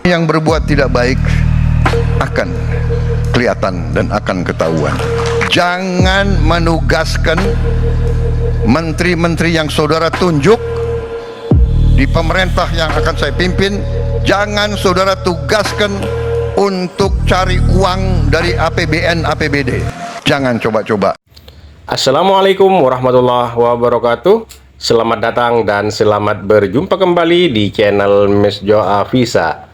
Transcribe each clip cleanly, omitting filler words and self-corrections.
Yang berbuat tidak baik akan kelihatan dan akan ketahuan. Jangan menugaskan menteri-menteri yang saudara tunjuk di pemerintah yang akan saya pimpin, jangan saudara tugaskan untuk cari uang dari APBN, APBD. Jangan coba-coba. Assalamualaikum warahmatullahi wabarakatuh. Selamat datang dan selamat berjumpa kembali di channel Mesjo Afisa.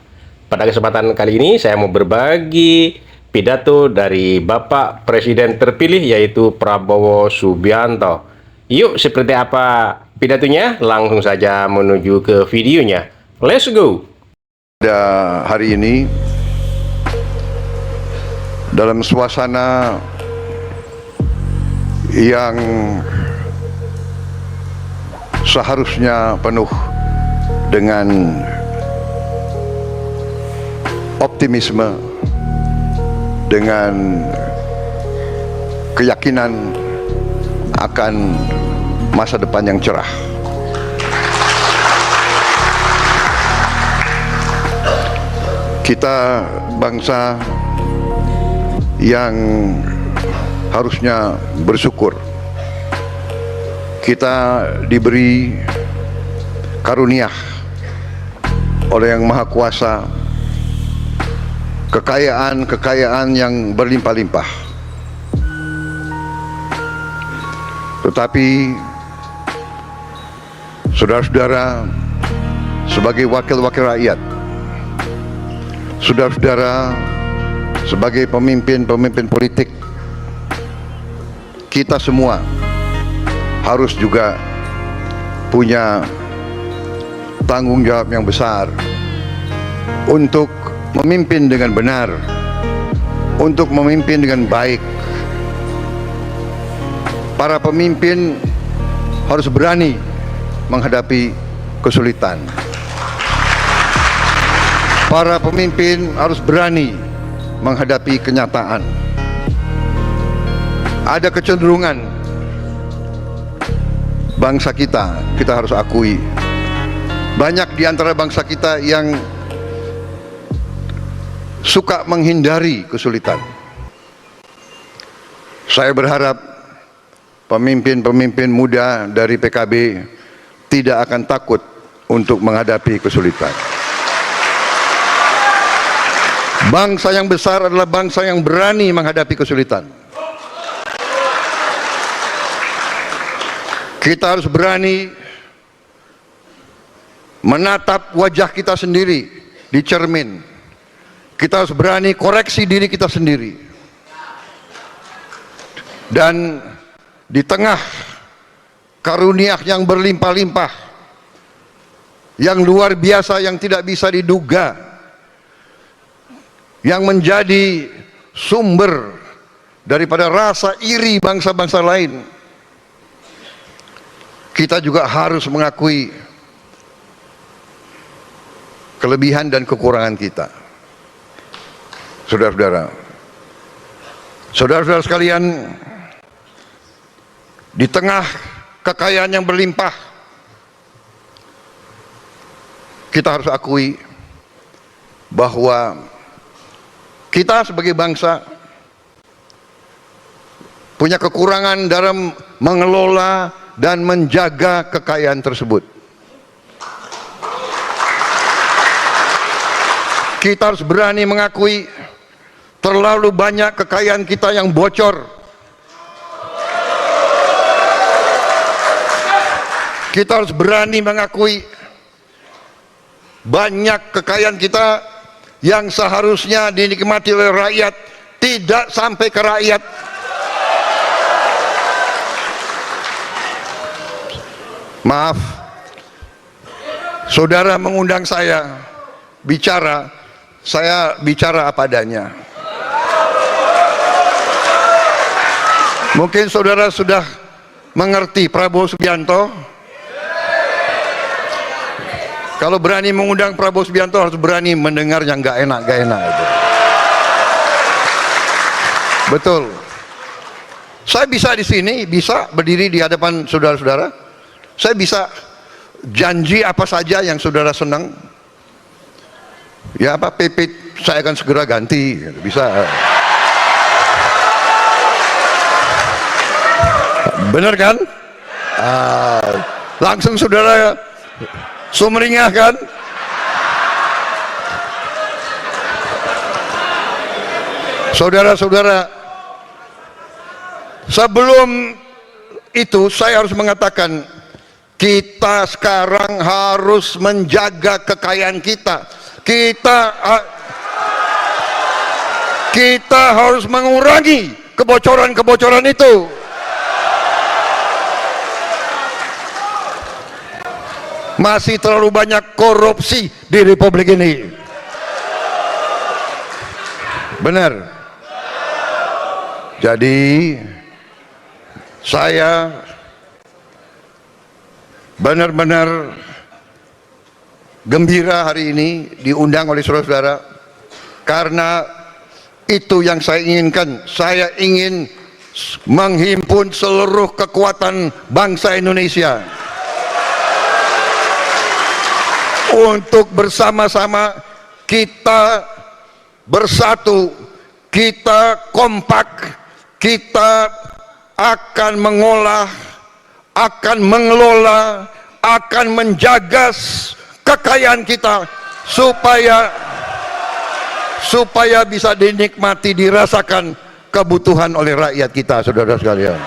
Pada kesempatan kali ini saya mau berbagi pidato dari Bapak Presiden terpilih yaitu Prabowo Subianto. Yuk, seperti apa pidatonya? Langsung saja menuju ke videonya. Let's go. Pada hari ini dalam suasana yang seharusnya penuh dengan optimisme, dengan keyakinan akan masa depan yang cerah. Kita bangsa yang harusnya bersyukur. Kita diberi karunia oleh Yang Maha Kuasa kekayaan yang berlimpah-limpah. Tetapi saudara-saudara sebagai wakil-wakil rakyat, saudara-saudara sebagai pemimpin-pemimpin politik, kita semua harus juga punya tanggung jawab yang besar untuk memimpin dengan benar, untuk memimpin dengan baik. Para pemimpin harus berani menghadapi kesulitan. Para pemimpin harus berani menghadapi kenyataan. Ada kecenderungan bangsa kita harus akui, banyak di antara bangsa kita yang suka menghindari kesulitan. Saya berharap pemimpin-pemimpin muda dari PKB tidak akan takut untuk menghadapi kesulitan. Bangsa yang besar adalah bangsa yang berani menghadapi kesulitan. Kita harus berani menatap wajah kita sendiri di cermin. Kita harus berani koreksi diri kita sendiri. Dan di tengah karunia yang berlimpah-limpah, yang luar biasa, yang tidak bisa diduga, yang menjadi sumber daripada rasa iri bangsa-bangsa lain, kita juga harus mengakui kelebihan dan kekurangan kita. Saudara-saudara, saudara-saudara sekalian, di tengah kekayaan yang berlimpah, kita harus akui bahwa kita sebagai bangsa punya kekurangan dalam mengelola dan menjaga kekayaan tersebut. Kita harus berani mengakui terlalu banyak kekayaan kita yang bocor. Kita harus berani mengakui banyak kekayaan kita yang seharusnya dinikmati oleh rakyat tidak sampai ke rakyat. Maaf, saudara mengundang saya bicara, saya bicara apa adanya. Mungkin saudara sudah mengerti Prabowo Subianto. Kalau berani mengundang Prabowo Subianto harus berani mendengar yang gak enak itu. Betul. Saya bisa di sini, bisa berdiri di hadapan saudara-saudara. Saya bisa janji apa saja yang saudara senang. Ya apa PP saya akan segera ganti, bisa. Benar kan? Langsung saudara sumringah kan? Saudara-saudara, sebelum itu saya harus mengatakan, kita sekarang harus menjaga kekayaan kita. Kita harus mengurangi kebocoran-kebocoran itu. Masih terlalu banyak korupsi di Republik ini. Benar. Jadi saya benar-benar gembira hari ini diundang oleh saudara-saudara, karena itu yang saya inginkan. Saya ingin menghimpun seluruh kekuatan bangsa Indonesia untuk bersama-sama kita bersatu, kita kompak, kita akan mengolah, akan mengelola, akan menjaga kekayaan kita supaya bisa dinikmati, dirasakan kebutuhan oleh rakyat kita, saudara sekalian.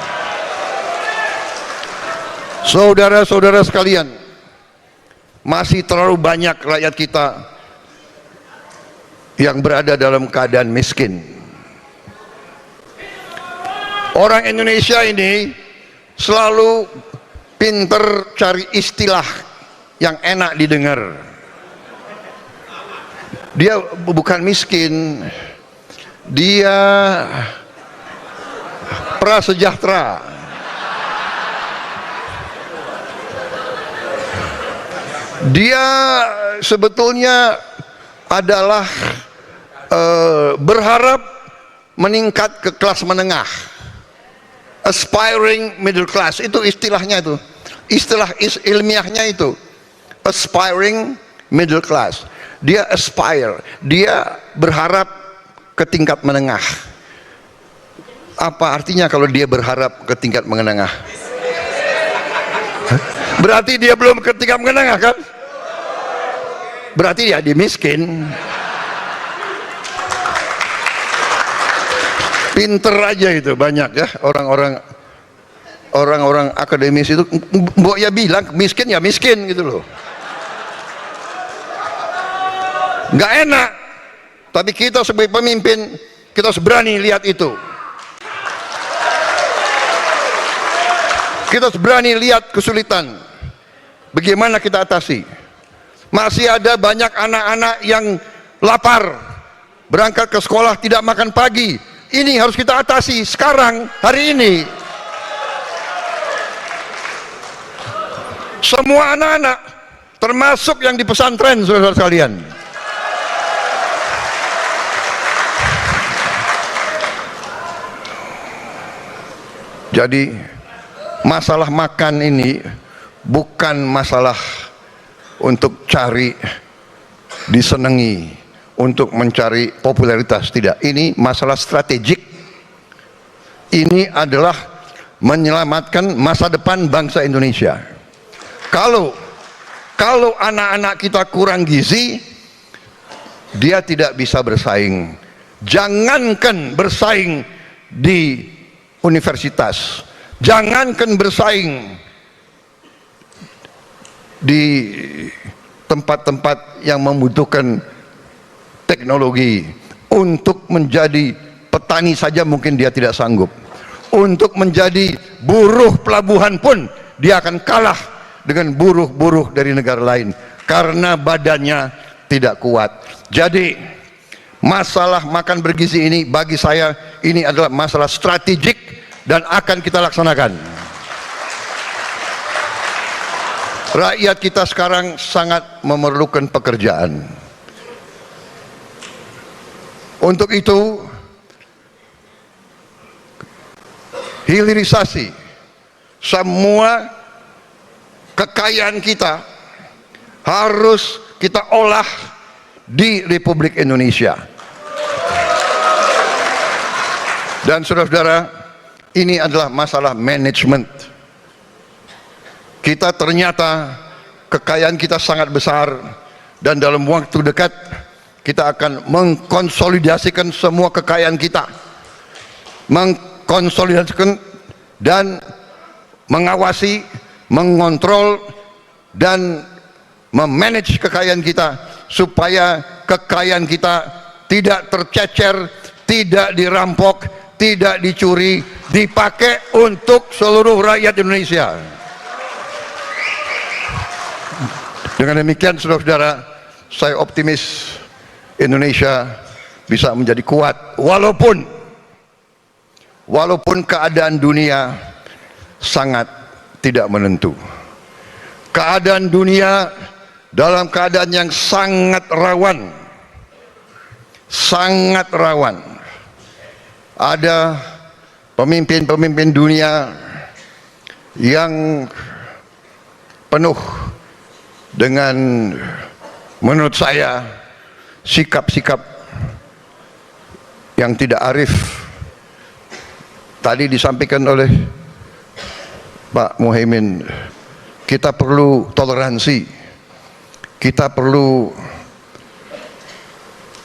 Saudara-saudara sekalian, masih terlalu banyak rakyat kita yang berada dalam keadaan miskin. Orang Indonesia ini selalu pinter cari istilah yang enak didengar. Dia bukan miskin, dia prasejahtera. Dia sebetulnya adalah berharap meningkat ke kelas menengah, aspiring middle class. Itu istilahnya, itu istilah ilmiahnya, itu aspiring middle class. Dia aspire, dia berharap ke tingkat menengah. Apa artinya kalau dia berharap ke tingkat menengah? Berarti dia belum ke tingkat menengah kan? Berarti ya dia miskin. Pinter aja itu banyak ya orang-orang akademis itu. Mbok ya bilang miskin ya miskin gitu loh. Nggak enak, tapi kita sebagai pemimpin kita harus berani lihat itu. Kita harus berani lihat kesulitan, bagaimana kita atasi. Masih ada banyak anak-anak yang lapar, berangkat ke sekolah tidak makan pagi. Ini harus kita atasi sekarang, hari ini. Semua anak-anak, termasuk yang di pesantren, saudara sekalian. Jadi masalah makan ini bukan masalah untuk cari disenangi, untuk mencari popularitas, tidak. Ini masalah strategik. Ini adalah menyelamatkan masa depan bangsa Indonesia. Kalau anak-anak kita kurang gizi, dia tidak bisa bersaing. Jangankan bersaing di universitas, jangankan bersaing di tempat-tempat yang membutuhkan teknologi. Untuk menjadi petani saja mungkin dia tidak sanggup. Untuk menjadi buruh pelabuhan pun dia akan kalah dengan buruh-buruh dari negara lain karena badannya tidak kuat. Jadi masalah makan bergizi ini bagi saya ini adalah masalah strategik dan akan kita laksanakan. Rakyat kita sekarang sangat memerlukan pekerjaan. Untuk itu hilirisasi semua kekayaan kita harus kita olah di Republik Indonesia. Dan saudara-saudara, ini adalah masalah manajemen. Kita ternyata kekayaan kita sangat besar, dan dalam waktu dekat kita akan mengkonsolidasikan semua kekayaan kita, mengkonsolidasikan dan mengawasi, mengontrol dan memanage kekayaan kita supaya kekayaan kita tidak tercecer, tidak dirampok, tidak dicuri, dipakai untuk seluruh rakyat Indonesia. Dengan demikian saudara-saudara, saya optimis Indonesia bisa menjadi kuat walaupun keadaan dunia sangat tidak menentu. Keadaan dunia dalam keadaan yang sangat rawan. Sangat rawan. Ada pemimpin-pemimpin dunia yang penuh dengan, menurut saya, sikap-sikap yang tidak arif. Tadi disampaikan oleh Pak Muhaimin, kita perlu toleransi, kita perlu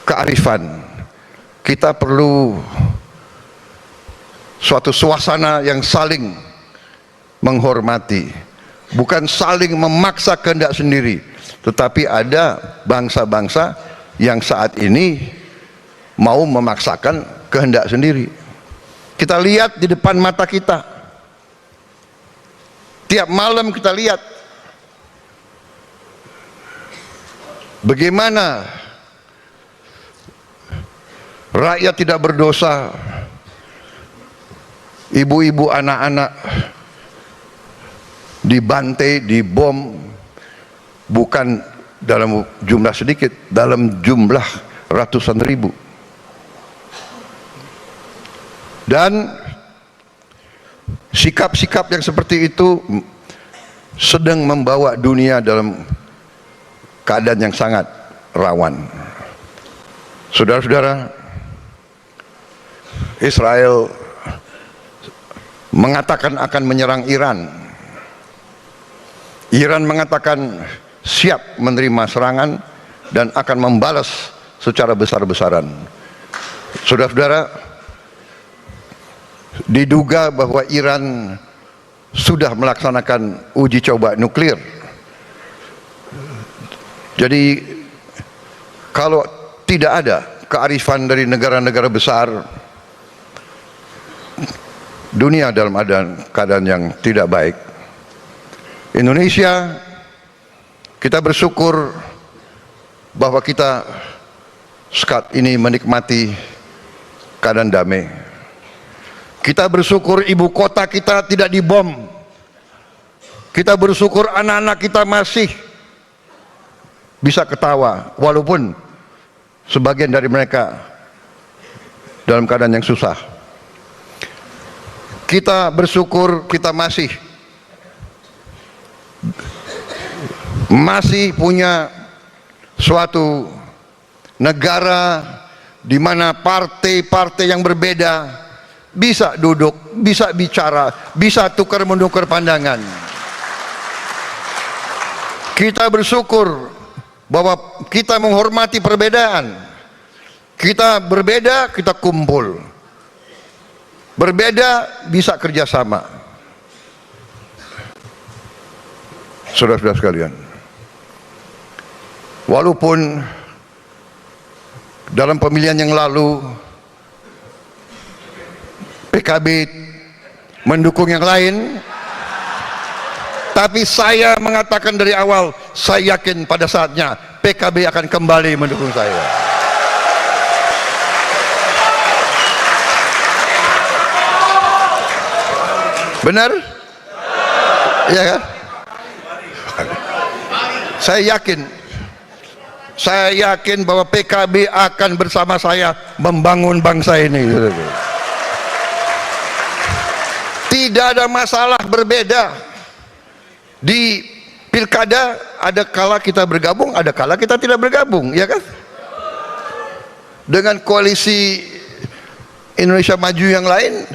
kearifan, kita perlu suatu suasana yang saling menghormati, bukan saling memaksa kehendak sendiri. Tetapi ada bangsa-bangsa yang saat ini mau memaksakan kehendak sendiri. Kita lihat di depan mata kita, tiap malam kita lihat bagaimana rakyat tidak berdosa, ibu-ibu, anak-anak dibantai, dibom, bukan dalam jumlah sedikit, dalam jumlah ratusan ribu. Dan sikap-sikap yang seperti itu sedang membawa dunia dalam keadaan yang sangat rawan. Saudara-saudara, Israel mengatakan akan menyerang Iran. Iran mengatakan siap menerima serangan dan akan membalas secara besar-besaran. Saudara-saudara, diduga bahwa Iran sudah melaksanakan uji coba nuklir. Jadi kalau tidak ada kearifan dari negara-negara besar, dunia dalam keadaan yang tidak baik. Indonesia, kita bersyukur bahwa kita saat ini menikmati keadaan damai. Kita bersyukur ibu kota kita tidak dibom. Kita bersyukur anak-anak kita masih bisa ketawa walaupun sebagian dari mereka dalam keadaan yang susah. Kita bersyukur kita masih punya suatu negara di mana partai-partai yang berbeda bisa duduk, bisa bicara, bisa tukar-menukar pandangan. Kita bersyukur bahwa kita menghormati perbedaan. Kita berbeda, kita kumpul. Berbeda, bisa kerjasama. Saudara-saudara sekalian, walaupun dalam pemilihan yang lalu PKB mendukung yang lain, tapi saya mengatakan dari awal, saya yakin pada saatnya PKB akan kembali mendukung saya. Benar? Iya kan? Saya yakin bahwa PKB akan bersama saya membangun bangsa ini. Tidak ada masalah berbeda. Di pilkada ada kala kita bergabung, ada kala kita tidak bergabung, ya kan? dengan koalisi Indonesia Maju yang lain,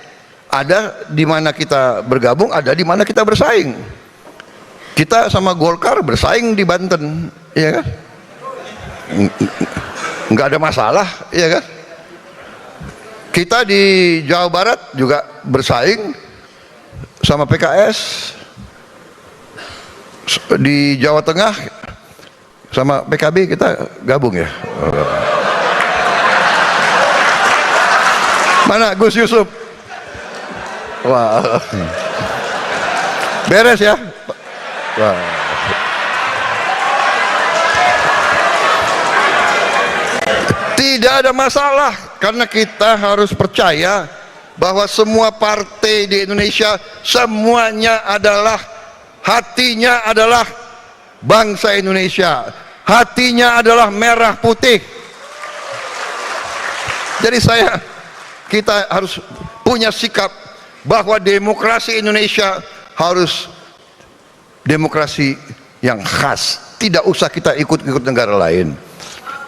ada di mana kita bergabung, ada di mana kita bersaing. Kita sama Golkar bersaing di Banten, ya kan? Nggak ada masalah, ya kan? Kita di Jawa Barat juga bersaing sama PKS, di Jawa Tengah sama PKB kita gabung ya. Mana Gus Yusuf? Wah, beres ya. Wah. Tidak ada masalah, karena kita harus percaya bahwa semua partai di Indonesia semuanya adalah, hatinya adalah bangsa Indonesia, hatinya adalah merah putih. Jadi kita harus punya sikap bahwa demokrasi Indonesia harus demokrasi yang khas, tidak usah kita ikut-ikut negara lain.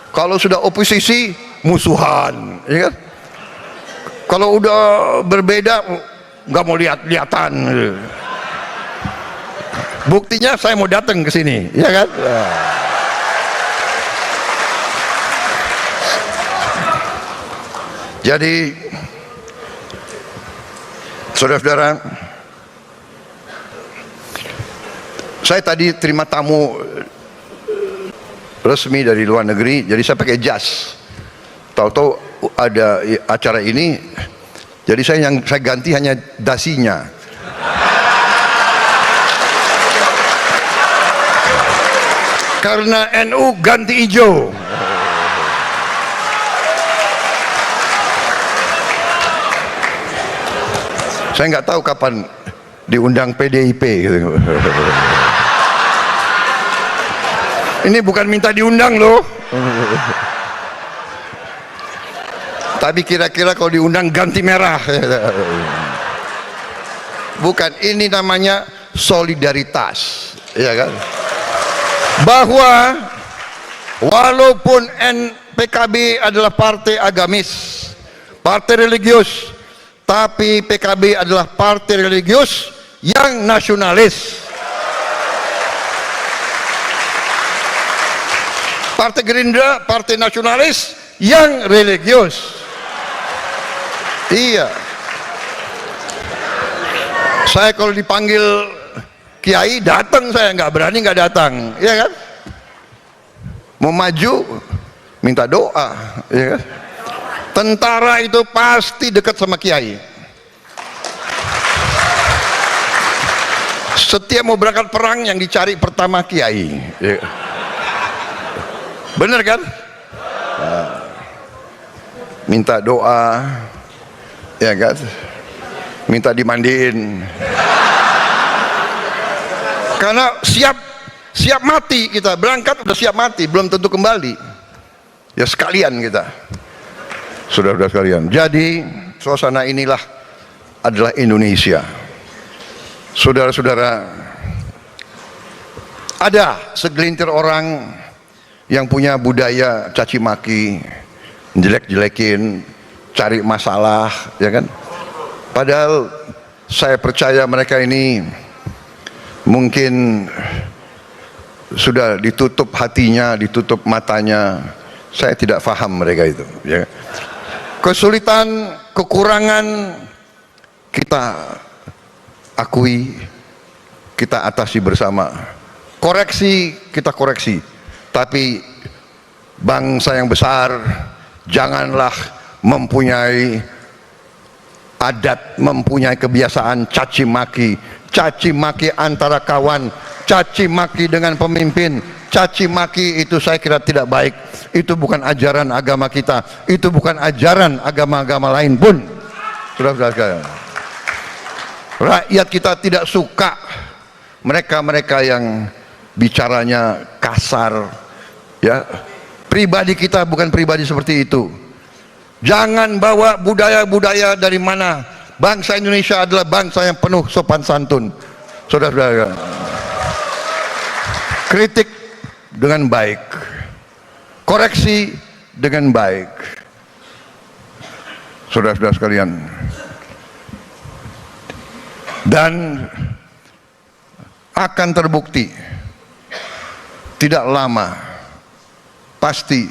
Kalau sudah oposisi, musuhan, ya kan? Kalau udah berbeda, nggak mau lihat-lihatan. Buktinya saya mau datang ke sini, ya kan? Jadi, saudara-saudara, saya tadi terima tamu resmi dari luar negeri, jadi saya pakai jas. Tahu-tahu ada acara ini, jadi saya ganti hanya dasinya. Karena NU ganti hijau. Saya nggak tahu kapan diundang PDIP. Ini bukan minta diundang loh. Tapi kira-kira kalau diundang ganti merah. Bukan, ini namanya solidaritas, ya kan? Bahwa walaupun PKB adalah partai agamis, partai religius, tapi PKB adalah partai religius yang nasionalis. Partai Gerindra, partai nasionalis yang religius. Iya. Saya kalau dipanggil kiai datang, saya nggak berani nggak datang, ya kan? Mau maju minta doa, ya kan? Tentara itu pasti dekat sama kiai. Setiap mau berangkat perang yang dicari pertama kiai, ya. Bener kan? Nah, minta doa, ya kan? Minta dimandiin. Karena siap mati kita, berangkat udah siap mati, belum tentu kembali. Ya sekalian kita, saudara-saudara sekalian. Jadi suasana inilah adalah Indonesia. Saudara-saudara, ada segelintir orang yang punya budaya caci maki, jelek-jelekin, cari masalah, ya kan? Padahal saya percaya mereka ini mungkin sudah ditutup hatinya, ditutup matanya. Saya tidak paham mereka itu, ya. Kesulitan, kekurangan kita akui, kita atasi bersama. Koreksi, kita koreksi. Tapi bangsa yang besar janganlah mempunyai adat, mempunyai kebiasaan caci maki antara kawan, caci maki dengan pemimpin. Caci maki itu saya kira tidak baik. Itu bukan ajaran agama kita, itu bukan ajaran agama-agama lain pun. Saudara-saudara sekalian, rakyat kita tidak suka mereka-mereka yang bicaranya kasar, ya. Pribadi kita bukan pribadi seperti itu. Jangan bawa budaya-budaya dari mana. Bangsa Indonesia adalah bangsa yang penuh sopan santun. Saudara-saudara, kritik dengan baik, koreksi dengan baik, saudara-saudara sekalian. Dan akan terbukti tidak lama, pasti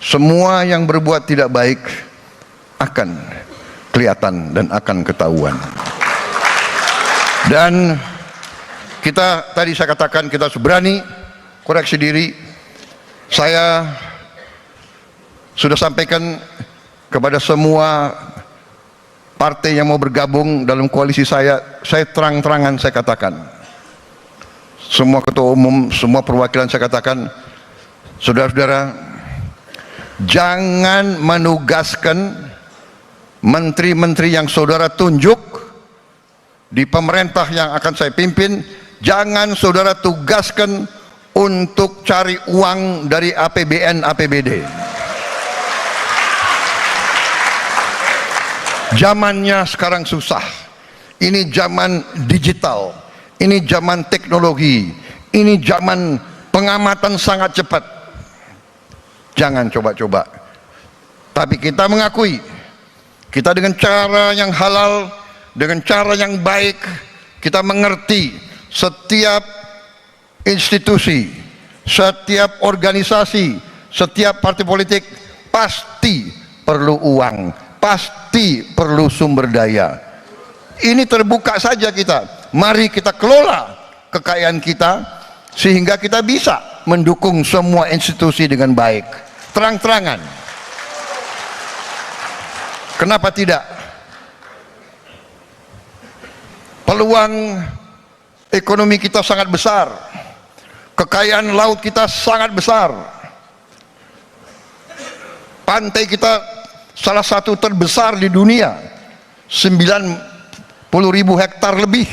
semua yang berbuat tidak baik akan kelihatan dan akan ketahuan. Dan kita, tadi saya katakan, kita harus berani koreksi diri. Saya sudah sampaikan kepada semua partai yang mau bergabung dalam koalisi saya terang-terangan saya katakan, semua ketua umum, semua perwakilan saya katakan, saudara-saudara, jangan menugaskan menteri-menteri yang saudara tunjuk di pemerintah yang akan saya pimpin, jangan saudara tugaskan untuk cari uang dari APBN, APBD. Zamannya sekarang susah. Ini zaman digital, ini zaman teknologi, ini zaman pengamatan sangat cepat. Jangan coba-coba. Tapi kita mengakui, kita dengan cara yang halal, dengan cara yang baik, kita mengerti setiap institusi, setiap organisasi, setiap partai politik pasti perlu uang, pasti perlu sumber daya. Ini terbuka saja kita. Mari kita kelola kekayaan kita sehingga kita bisa mendukung semua institusi dengan baik, terang-terangan. Kenapa tidak? Peluang ekonomi kita sangat besar, kekayaan laut kita sangat besar, pantai kita salah satu terbesar di dunia, 90.000 hektar lebih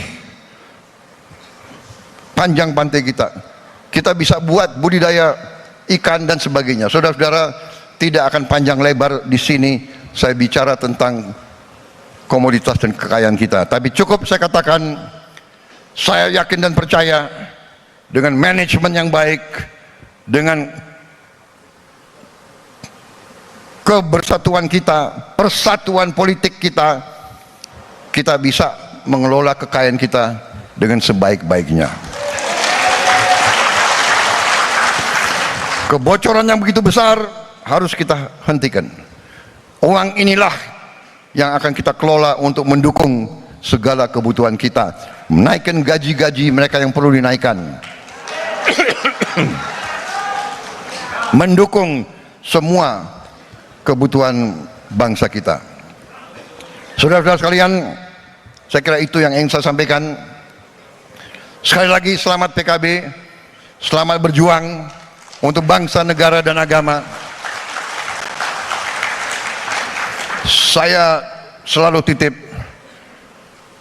panjang pantai kita. Kita bisa buat budidaya ikan dan sebagainya. Saudara-saudara, tidak akan panjang lebar di sini saya bicara tentang komoditas dan kekayaan kita, tapi cukup saya katakan, saya yakin dan percaya dengan manajemen yang baik, dengan kebersatuan kita, persatuan politik kita, kita bisa mengelola kekayaan kita dengan sebaik-baiknya. Kebocoran yang begitu besar harus kita hentikan. Uang inilah yang akan kita kelola untuk mendukung segala kebutuhan kita, menaikkan gaji-gaji mereka yang perlu dinaikkan, mendukung semua kebutuhan bangsa kita. Saudara-saudara sekalian, saya kira itu yang ingin saya sampaikan. Sekali lagi selamat PKB, selamat berjuang untuk bangsa, negara dan agama. Saya selalu titip,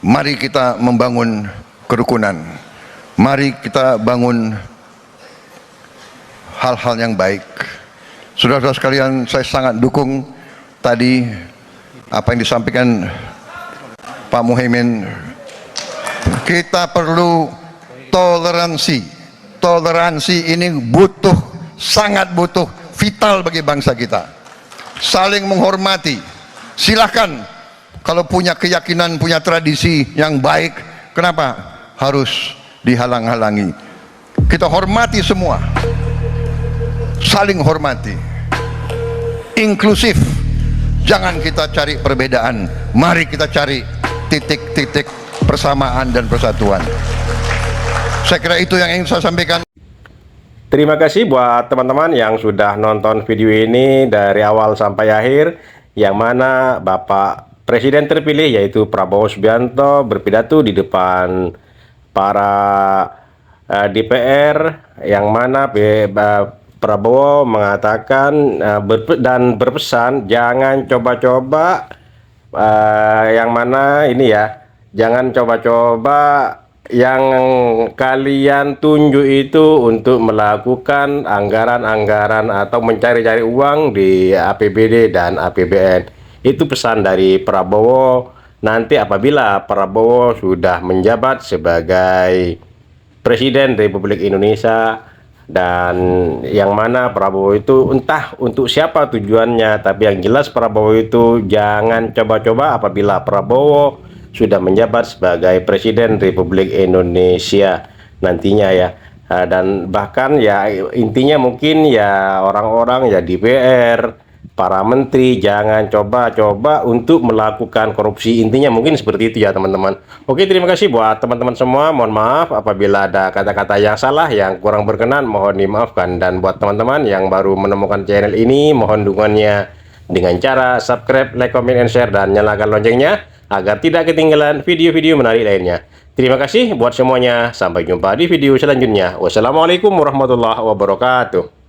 mari kita membangun kerukunan, mari kita bangun hal-hal yang baik. Saudara-saudara sekalian, saya sangat dukung tadi apa yang disampaikan Pak Muhaimin. Kita perlu toleransi. Toleransi ini butuh, sangat butuh, vital bagi bangsa kita. Saling menghormati. Silahkan kalau punya keyakinan, punya tradisi yang baik, kenapa harus dihalang-halangi? Kita hormati semua, saling hormati, inklusif. Jangan kita cari perbedaan, mari kita cari titik-titik persamaan dan persatuan. Saya kira itu yang ingin saya sampaikan. Terima kasih buat teman-teman yang sudah nonton video ini dari awal sampai akhir, yang mana Bapak Presiden terpilih yaitu Prabowo Subianto berpidato di depan para DPR, yang mana Prabowo mengatakan dan berpesan jangan coba-coba, yang mana ini ya, jangan coba-coba yang kalian tunjuk itu untuk melakukan anggaran-anggaran atau mencari-cari uang di APBD dan APBN. Itu pesan dari Prabowo nanti apabila Prabowo sudah menjabat sebagai Presiden Republik Indonesia dan yang mana Prabowo itu entah untuk siapa tujuannya, tapi yang jelas Prabowo itu jangan coba-coba apabila Prabowo sudah menjabat sebagai Presiden Republik Indonesia nantinya ya. Dan bahkan ya intinya mungkin ya orang-orang ya DPR, para menteri jangan coba-coba untuk melakukan korupsi, intinya mungkin seperti itu ya teman-teman. Oke, terima kasih buat teman-teman semua. Mohon maaf apabila ada kata-kata yang salah, yang kurang berkenan, mohon dimaafkan. Dan buat teman-teman yang baru menemukan channel ini, mohon dukungannya dengan cara subscribe, like, comment, and share, dan nyalakan loncengnya agar tidak ketinggalan video-video menarik lainnya. Terima kasih buat semuanya. Sampai jumpa di video selanjutnya. Wassalamualaikum warahmatullahi wabarakatuh.